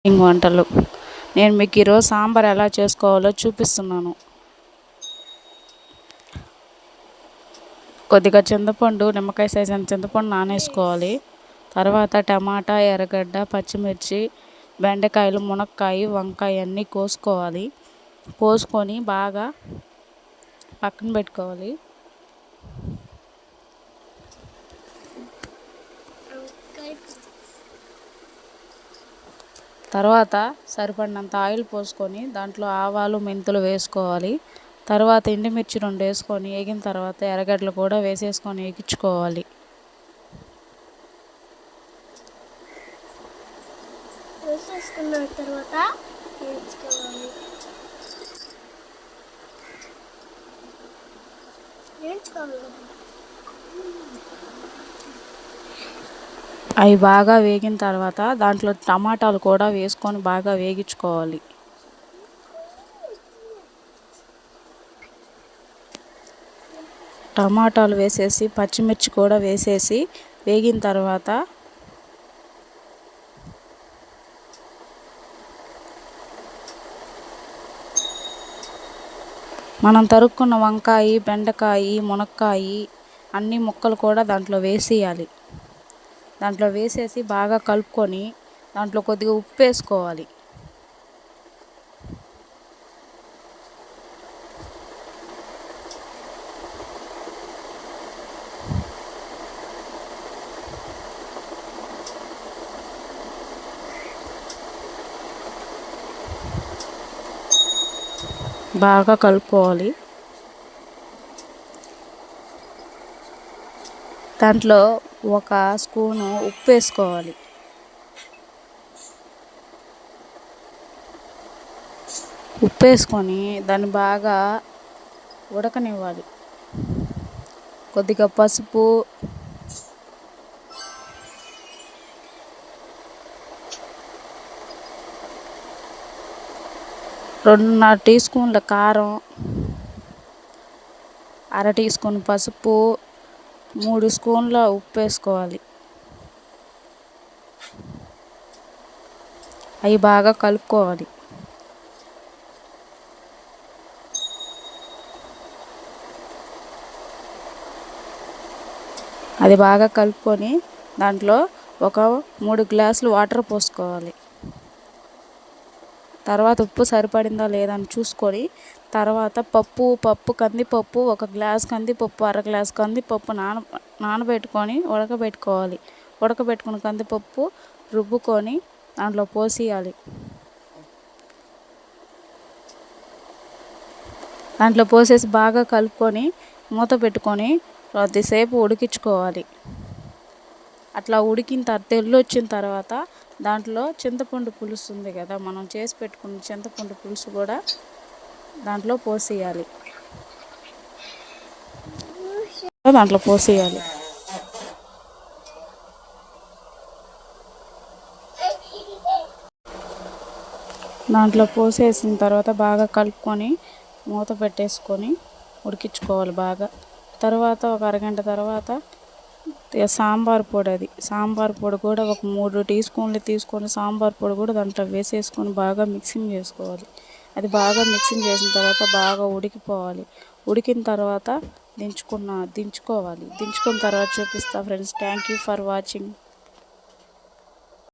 వంటలు నేను మీకు ఈరోజు సాంబార్ ఎలా చేసుకోవాలో చూపిస్తున్నాను. కొద్దిగా చింతపండు, నిమ్మకాయ సైజ్ అంత చింతపండు నానేసుకోవాలి. తర్వాత టమాటా, ఎర్రగడ్డ, పచ్చిమిర్చి, బెండకాయలు, మునక్కాయ, వంకాయ అన్నీ కోసుకోవాలి. కోసుకొని బాగా పక్కన పెట్టుకోవాలి. తర్వాత సరిపడినంత ఆయిల్ పోసుకొని దాంట్లో ఆవాలు, మెంతులు వేసుకోవాలి. తర్వాత ఎండుమిర్చి 2 వేసుకొని వేగిన తర్వాత ఎర్రగడ్డలు కూడా వేసేసుకొని వేగించుకోవాలి. అవి బాగా వేగిన తర్వాత దాంట్లో టమాటాలు కూడా వేసుకొని బాగా వేగించుకోవాలి. టమాటాలు వేసేసి పచ్చిమిర్చి కూడా వేసేసి వేగిన తర్వాత మనం తరుక్కున్న వంకాయ, బెండకాయ, మునక్కాయ అన్ని ముక్కలు కూడా దాంట్లో వేసేయాలి. దాంట్లో వేసేసి బాగా కలుపుకొని దాంట్లో కొద్దిగా ఉప్పు వేసుకోవాలి. బాగా కలుపుకోవాలి. దాంట్లో 1 స్పూను ఉప్పు వేసుకోవాలి. ఉప్పు వేసుకొని దాన్ని బాగా ఉడకనివ్వాలి. కొద్దిగా పసుపు, 2.5 టీ స్పూన్ల కారం, 1/2 టీ స్పూన్ పసుపు, 3 స్పూన్ల ఉప్పు వేసుకోవాలి. అవి బాగా కలుపుకోవాలి. అది బాగా కలుపుకొని దాంట్లో ఒక 3 గ్లాసులు వాటర్ పోసుకోవాలి. తర్వాత ఉప్పు సరిపడిందా లేదా అని చూసుకొని తర్వాత కందిపప్పు 1 గ్లాస్ కందిపప్పు, 1/2 గ్లాస్ కందిపప్పు నానబెట్టుకొని ఉడకబెట్టుకోవాలి. ఉడకబెట్టుకున్న కందిపప్పు రుబ్బుకొని దాంట్లో పోసేయాలి. దాంట్లో పోసేసి బాగా కలుపుకొని మూత పెట్టుకొని కొద్దిసేపు ఉడికించుకోవాలి. అట్లా ఉడికిన తర్వాత తెల్లు వచ్చిన తర్వాత దాంట్లో చింతపండు పులుసు ఉంది కదా, మనం చేసి పెట్టుకున్న చింతపండు పులుసు కూడా దాంట్లో పోసేయాలి. దాంట్లో పోసేసిన తర్వాత బాగా కలుపుకొని మూత పెట్టేసుకొని ఉడికించుకోవాలి బాగా. తర్వాత ఒక అరగంట తర్వాత సాంబార్ పొడి కూడా ఒక 3 టీ స్పూన్లు తీసుకొని సాంబార్ పొడి కూడా దాంట్లో వేసేసుకొని బాగా మిక్సింగ్ చేసుకోవాలి. అది బాగా మిక్సింగ్ చేసిన తర్వాత బాగా ఉడికిపోవాలి. ఉడికిన తర్వాత దించుకోవాలి. దించుకున్న తర్వాత చూపిస్తా friends. Thank you for watching.